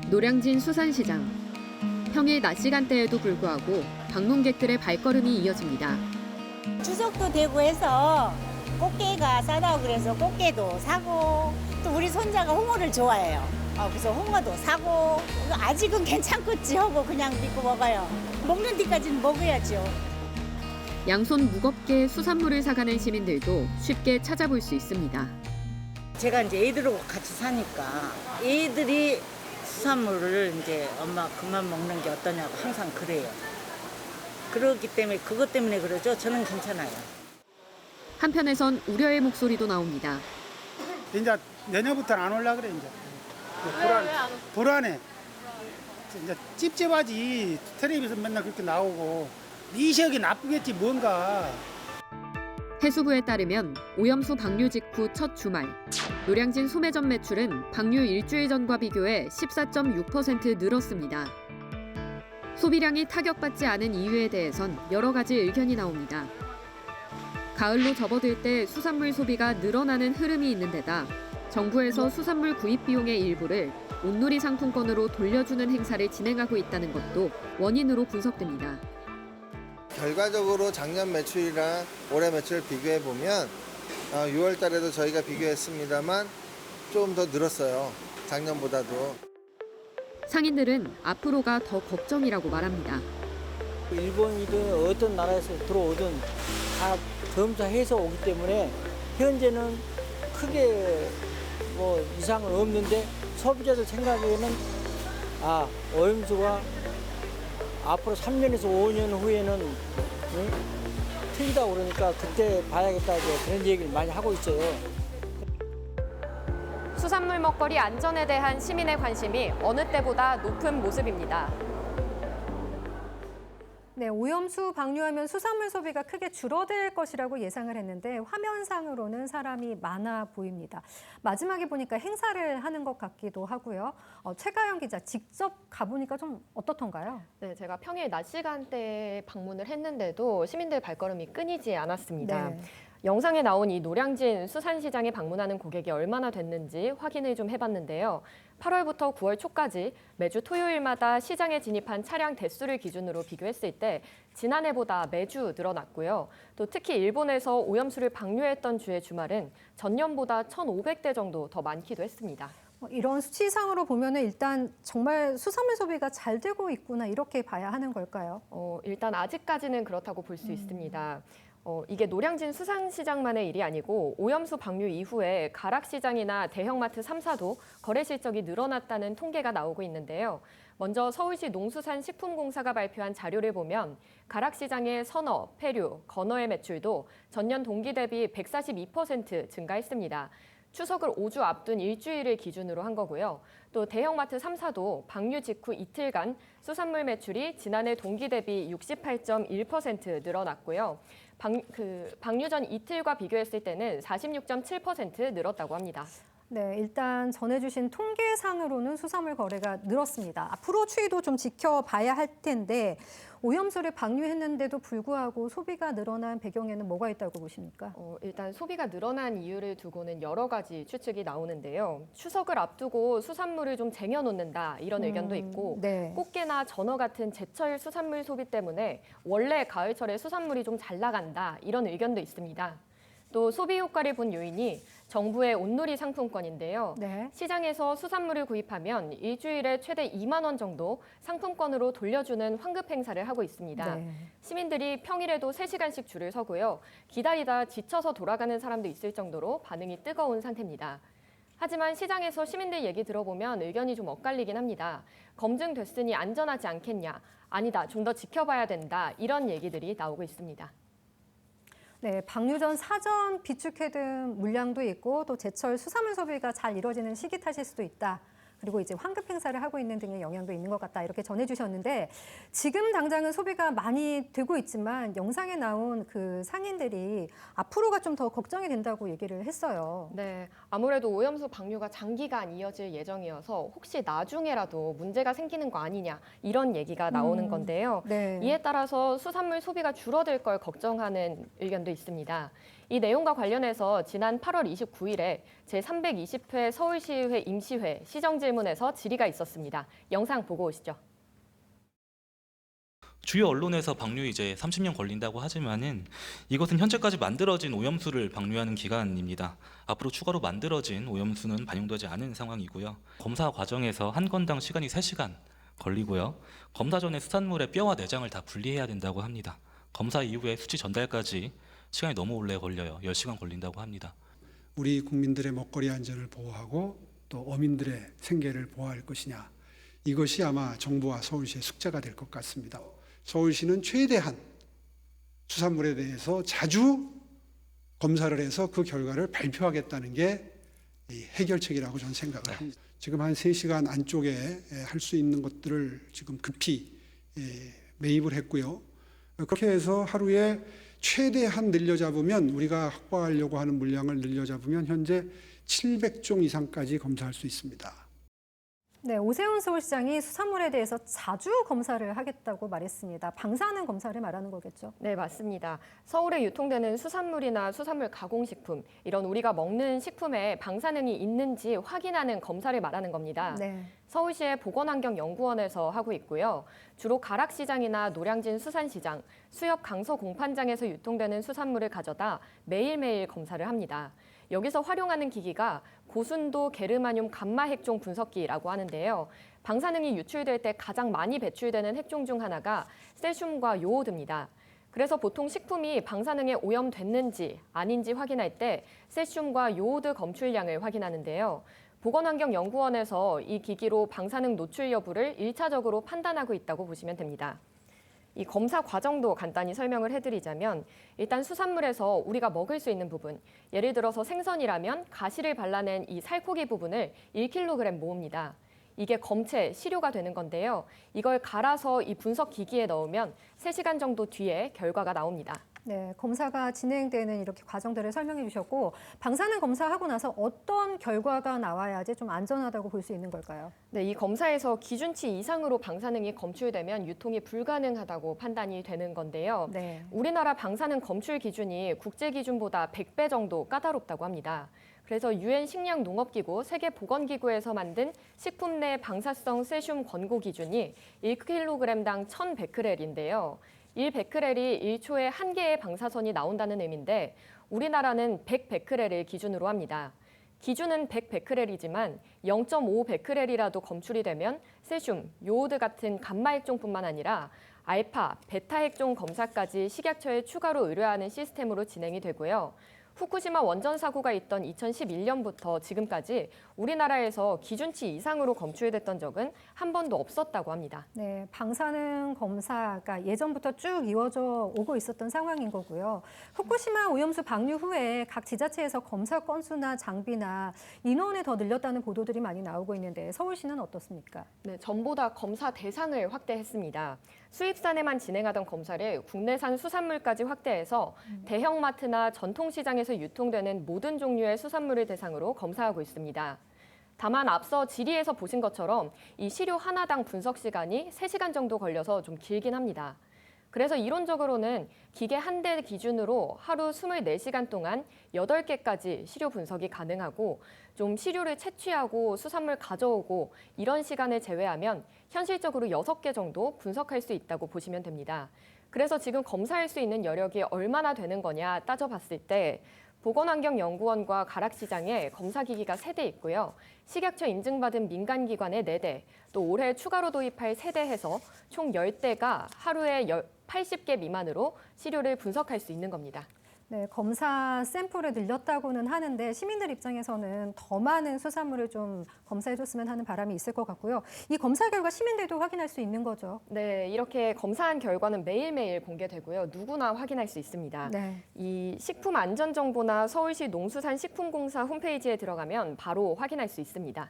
노량진 수산시장. 평일 낮 시간대에도 불구하고 방문객들의 발걸음이 이어집니다. 추석도 되고 해서 꽃게가 싸다고 그래서 꽃게도 사고, 또 우리 손자가 홍어를 좋아해요. 그래서 홍어도 사고, 아직은 괜찮겠지 하고 그냥 믿고 먹어요. 먹는 데까지는 먹어야죠. 양손 무겁게 수산물을 사가는 시민들도 쉽게 찾아볼 수 있습니다. 제가 이제 애들하고 같이 사니까 애들이 수산물을 이제 엄마 그만 먹는 게 어떠냐고 항상 그래요. 그렇기 때문에 그것 때문에 그러죠. 저는 괜찮아요. 한편에선 우려의 목소리도 나옵니다. 이제 내년부터는 안 올라 그래 이제. 불안해. 이제 찝찝하지. 텔레비전 맨날 그렇게 나오고 미시하게 나쁘겠지 뭔가. 해수부에 따르면 오염수 방류 직후 첫 주말 노량진 소매점 매출은 방류 일주일 전과 비교해 14.6% 늘었습니다. 소비량이 타격받지 않은 이유에 대해선 여러 가지 의견이 나옵니다. 가을로 접어들 때 수산물 소비가 늘어나는 흐름이 있는 데다 정부에서 수산물 구입 비용의 일부를 온누리 상품권으로 돌려주는 행사를 진행하고 있다는 것도 원인으로 분석됩니다. 결과적으로 작년 매출이랑 올해 매출을 비교해 보면 6월 달에도 저희가 비교했습니다만 좀 더 늘었어요. 작년보다도. 상인들은 앞으로가 더 걱정이라고 말합니다. 일본이든 어떤 나라에서 들어오든 다 검사해서 오기 때문에 현재는 크게 뭐 이상은 없는데 소비자들 생각에는 오염수가 앞으로 3년에서 5년 후에는 틀리다고 그러니까 그때 봐야겠다 그런 얘기를 많이 하고 있어요. 수산물 먹거리 안전에 대한 시민의 관심이 어느 때보다 높은 모습입니다. 네, 오염수 방류하면 수산물 소비가 크게 줄어들 것이라고 예상을 했는데 화면상으로는 사람이 많아 보입니다. 마지막에 보니까 행사를 하는 것 같기도 하고요. 최가영 기자, 직접 가보니까 좀 어떻던가요? 네, 제가 평일 낮 시간대에 방문을 했는데도 시민들 발걸음이 끊이지 않았습니다. 네. 영상에 나온 이 노량진 수산시장에 방문하는 고객이 얼마나 됐는지 확인을 좀 해봤는데요. 8월부터 9월 초까지 매주 토요일마다 시장에 진입한 차량 대수를 기준으로 비교했을 때 지난해보다 매주 늘어났고요. 또 특히 일본에서 오염수를 방류했던 주의 주말은 전년보다 1,500대 정도 더 많기도 했습니다. 이런 수치상으로 보면은 일단 정말 수산물 소비가 잘 되고 있구나 이렇게 봐야 하는 걸까요? 일단 아직까지는 그렇다고 볼 수 있습니다. 이게 노량진 수산시장만의 일이 아니고 오염수 방류 이후에 가락시장이나 대형마트 3사도 거래 실적이 늘어났다는 통계가 나오고 있는데요. 먼저 서울시 농수산식품공사가 발표한 자료를 보면 가락시장의 선어, 폐류, 건어의 매출도 전년 동기 대비 142% 증가했습니다. 추석을 5주 앞둔 일주일을 기준으로 한 거고요. 또 대형마트 3사도 방류 직후 이틀간 수산물 매출이 지난해 동기 대비 68.1% 늘어났고요. 방류 전 이틀과 비교했을 때는 46.7% 늘었다고 합니다. 네, 일단 전해주신 통계상으로는 수산물 거래가 늘었습니다. 앞으로 추이도 좀 지켜봐야 할 텐데 오염수를 방류했는데도 불구하고 소비가 늘어난 배경에는 뭐가 있다고 보십니까? 일단 소비가 늘어난 이유를 두고는 여러 가지 추측이 나오는데요. 추석을 앞두고 수산물을 좀 쟁여놓는다 이런 의견도 있고 네. 꽃게나 전어 같은 제철 수산물 소비 때문에 원래 가을철에 수산물이 좀 잘 나간다 이런 의견도 있습니다. 또 소비 효과를 본 요인이 정부의 온누리 상품권인데요. 네. 시장에서 수산물을 구입하면 일주일에 최대 2만 원 정도 상품권으로 돌려주는 환급 행사를 하고 있습니다. 네. 시민들이 평일에도 3시간씩 줄을 서고요. 기다리다 지쳐서 돌아가는 사람도 있을 정도로 반응이 뜨거운 상태입니다. 하지만 시장에서 시민들 얘기 들어보면 의견이 좀 엇갈리긴 합니다. 검증됐으니 안전하지 않겠냐, 아니다, 좀 더 지켜봐야 된다, 이런 얘기들이 나오고 있습니다. 네, 방류 전 사전 비축해둔 물량도 있고 또 제철 수산물 소비가 잘 이루어지는 시기 탓일 수도 있다. 그리고 이제 환급 행사를 하고 있는 등의 영향도 있는 것 같다 이렇게 전해주셨는데 지금 당장은 소비가 많이 되고 있지만 영상에 나온 그 상인들이 앞으로가 좀 더 걱정이 된다고 얘기를 했어요. 네, 아무래도 오염수 방류가 장기간 이어질 예정이어서 혹시 나중에라도 문제가 생기는 거 아니냐 이런 얘기가 나오는 건데요. 네. 이에 따라서 수산물 소비가 줄어들 걸 걱정하는 의견도 있습니다. 이 내용과 관련해서 지난 8월 29일에 제320회 서울시의회 임시회 시정질문에서 질의가 있었습니다. 영상 보고 오시죠. 주요 언론에서 방류 이제 30년 걸린다고 하지만은 이것은 현재까지 만들어진 오염수를 방류하는 기간입니다. 앞으로 추가로 만들어진 오염수는 반영되지 않은 상황이고요. 검사 과정에서 한 건당 시간이 3시간 걸리고요. 검사 전에 수산물의 뼈와 내장을 다 분리해야 된다고 합니다. 검사 이후에 수치 전달까지 시간이 너무 오래 걸려요. 10시간 걸린다고 합니다. 우리 국민들의 먹거리 안전을 보호하고 또 어민들의 생계를 보호할 것이냐. 이것이 아마 정부와 서울시의 숙제가 될 것 같습니다. 서울시는 최대한 수산물에 대해서 자주 검사를 해서 그 결과를 발표하겠다는 게 해결책이라고 저는 생각을 합니다. 지금 한 3시간 안쪽에 할 수 있는 것들을 지금 급히 매입을 했고요. 그렇게 해서 하루에 최대한 늘려잡으면 우리가 확보하려고 하는 물량을 늘려잡으면 현재 700종 이상까지 검사할 수 있습니다. 네, 오세훈 서울시장이 수산물에 대해서 자주 검사를 하겠다고 말했습니다. 방사능 검사를 말하는 거겠죠? 네, 맞습니다. 서울에 유통되는 수산물이나 수산물 가공식품, 이런 우리가 먹는 식품에 방사능이 있는지 확인하는 검사를 말하는 겁니다. 네. 서울시의 보건환경연구원에서 하고 있고요. 주로 가락시장이나 노량진 수산시장, 수협 강서 공판장에서 유통되는 수산물을 가져다 매일매일 검사를 합니다. 여기서 활용하는 기기가 고순도 게르마늄 감마 핵종 분석기라고 하는데요. 방사능이 유출될 때 가장 많이 배출되는 핵종 중 하나가 세슘과 요오드입니다. 그래서 보통 식품이 방사능에 오염됐는지 아닌지 확인할 때 세슘과 요오드 검출량을 확인하는데요. 보건환경연구원에서 이 기기로 방사능 노출 여부를 1차적으로 판단하고 있다고 보시면 됩니다. 이 검사 과정도 간단히 설명을 해드리자면 일단 수산물에서 우리가 먹을 수 있는 부분, 예를 들어서 생선이라면 가시를 발라낸 이 살코기 부분을 1kg 모읍니다. 이게 검체, 시료가 되는 건데요. 이걸 갈아서 이 분석 기기에 넣으면 3시간 정도 뒤에 결과가 나옵니다. 네, 검사가 진행되는 이렇게 과정들을 설명해 주셨고 방사능 검사하고 나서 어떤 결과가 나와야지 좀 안전하다고 볼 수 있는 걸까요? 네, 이 검사에서 기준치 이상으로 방사능이 검출되면 유통이 불가능하다고 판단이 되는 건데요. 네. 우리나라 방사능 검출 기준이 국제 기준보다 100배 정도 까다롭다고 합니다. 그래서 유엔 식량농업기구 세계보건기구에서 만든 식품 내 방사성 세슘 권고 기준이 1kg당 1,100베크렐인데요. 1베크렐이 1초에 1개의 방사선이 나온다는 의미인데 우리나라는 100베크렐을 기준으로 합니다. 기준은 100베크렐이지만 0.5베크렐이라도 검출이 되면 세슘, 요오드 같은 감마 핵종뿐만 아니라 알파, 베타 핵종 검사까지 식약처에 추가로 의뢰하는 시스템으로 진행이 되고요. 후쿠시마 원전 사고가 있던 2011년부터 지금까지 우리나라에서 기준치 이상으로 검출됐던 적은 한 번도 없었다고 합니다. 네, 방사능 검사가 예전부터 쭉 이어져 오고 있었던 상황인 거고요. 후쿠시마 오염수 방류 후에 각 지자체에서 검사 건수나 장비나 인원을 더 늘렸다는 보도들이 많이 나오고 있는데 서울시는 어떻습니까? 네, 전보다 검사 대상을 확대했습니다. 수입산에만 진행하던 검사를 국내산 수산물까지 확대해서 대형마트나 전통시장에서 유통되는 모든 종류의 수산물을 대상으로 검사하고 있습니다. 다만 앞서 질의에서 보신 것처럼 이 시료 하나당 분석 시간이 3시간 정도 걸려서 좀 길긴 합니다. 그래서 이론적으로는 기계 한 대 기준으로 하루 24시간 동안 8개까지 시료 분석이 가능하고 좀 시료를 채취하고 수산물 가져오고 이런 시간을 제외하면 현실적으로 6개 정도 분석할 수 있다고 보시면 됩니다. 그래서 지금 검사할 수 있는 여력이 얼마나 되는 거냐 따져봤을 때 보건환경연구원과 가락시장에 검사기기가 3대 있고요. 식약처 인증받은 민간기관에 4대, 또 올해 추가로 도입할 3대 해서 총 10대가 하루에 80개 미만으로 시료를 분석할 수 있는 겁니다. 네, 검사 샘플을 늘렸다고는 하는데 시민들 입장에서는 더 많은 수산물을 좀 검사해줬으면 하는 바람이 있을 것 같고요. 이 검사 결과 시민들도 확인할 수 있는 거죠. 네, 이렇게 검사한 결과는 매일매일 공개되고요. 누구나 확인할 수 있습니다. 네. 이 식품안전정보나 서울시 농수산식품공사 홈페이지에 들어가면 바로 확인할 수 있습니다.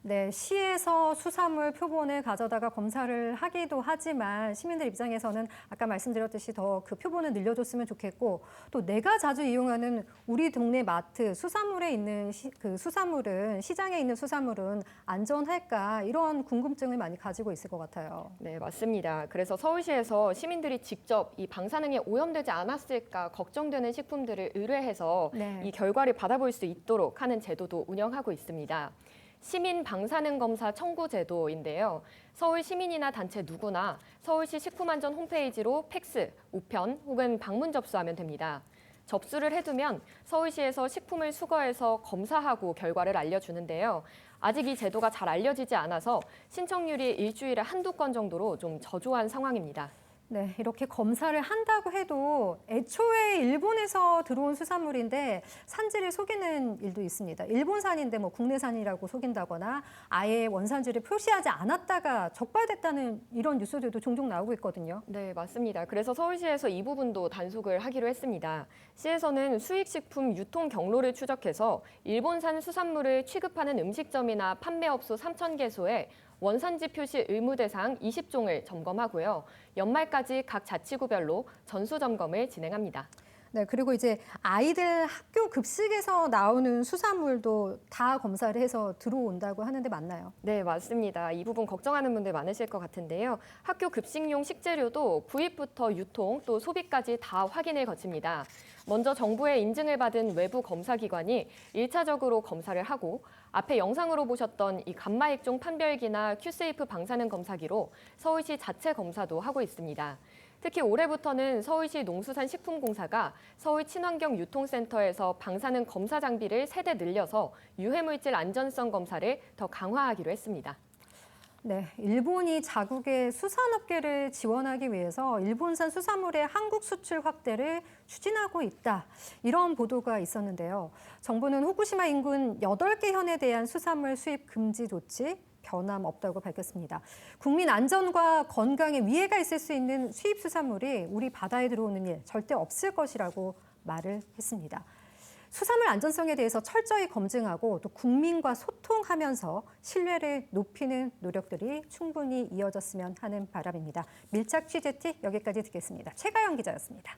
네, 시에서 수산물 표본을 가져다가 검사를 하기도 하지만 시민들 입장에서는 아까 말씀드렸듯이 더 그 표본을 늘려줬으면 좋겠고 또 내가 자주 이용하는 우리 동네 마트 수산물에 있는 그 수산물은 시장에 있는 수산물은 안전할까 이런 궁금증을 많이 가지고 있을 것 같아요. 네, 맞습니다. 그래서 서울시에서 시민들이 직접 이 방사능에 오염되지 않았을까 걱정되는 식품들을 의뢰해서 네. 이 결과를 받아볼 수 있도록 하는 제도도 운영하고 있습니다. 시민 방사능 검사 청구 제도인데요. 서울 시민이나 단체 누구나 서울시 식품안전 홈페이지로 팩스, 우편 혹은 방문 접수하면 됩니다. 접수를 해두면 서울시에서 식품을 수거해서 검사하고 결과를 알려주는데요. 아직 이 제도가 잘 알려지지 않아서 신청률이 일주일에 한두 건 정도로 좀 저조한 상황입니다. 네, 이렇게 검사를 한다고 해도 애초에 일본에서 들어온 수산물인데 산지를 속이는 일도 있습니다. 일본산인데 뭐 국내산이라고 속인다거나 아예 원산지를 표시하지 않았다가 적발됐다는 이런 뉴스들도 종종 나오고 있거든요. 네, 맞습니다. 그래서 서울시에서 이 부분도 단속을 하기로 했습니다. 시에서는 수익식품 유통 경로를 추적해서 일본산 수산물을 취급하는 음식점이나 판매업소 3,000개소에 원산지 표시 의무 대상 20종을 점검하고요. 연말까지 각 자치구별로 전수점검을 진행합니다. 네, 그리고 이제 아이들 학교 급식에서 나오는 수산물도 다 검사를 해서 들어온다고 하는데 맞나요? 네, 맞습니다. 이 부분 걱정하는 분들 많으실 것 같은데요. 학교 급식용 식재료도 구입부터 유통 또 소비까지 다 확인을 거칩니다. 먼저 정부의 인증을 받은 외부 검사기관이 1차적으로 검사를 하고 앞에 영상으로 보셨던 이 감마액종 판별기나 큐세이프 방사능 검사기로 서울시 자체 검사도 하고 있습니다. 특히 올해부터는 서울시 농수산식품공사가 서울 친환경유통센터에서 방사능 검사 장비를 3대 늘려서 유해물질 안전성 검사를 더 강화하기로 했습니다. 네, 일본이 자국의 수산업계를 지원하기 위해서 일본산 수산물의 한국 수출 확대를 추진하고 있다. 이런 보도가 있었는데요. 정부는 후쿠시마 인근 8개 현에 대한 수산물 수입 금지 조치 변함없다고 밝혔습니다. 국민 안전과 건강에 위해가 있을 수 있는 수입 수산물이 우리 바다에 들어오는 일 절대 없을 것이라고 말을 했습니다. 수산물 안전성에 대해서 철저히 검증하고 또 국민과 소통하면서 신뢰를 높이는 노력들이 충분히 이어졌으면 하는 바람입니다. 밀착 취재티 여기까지 듣겠습니다. 최가영 기자였습니다.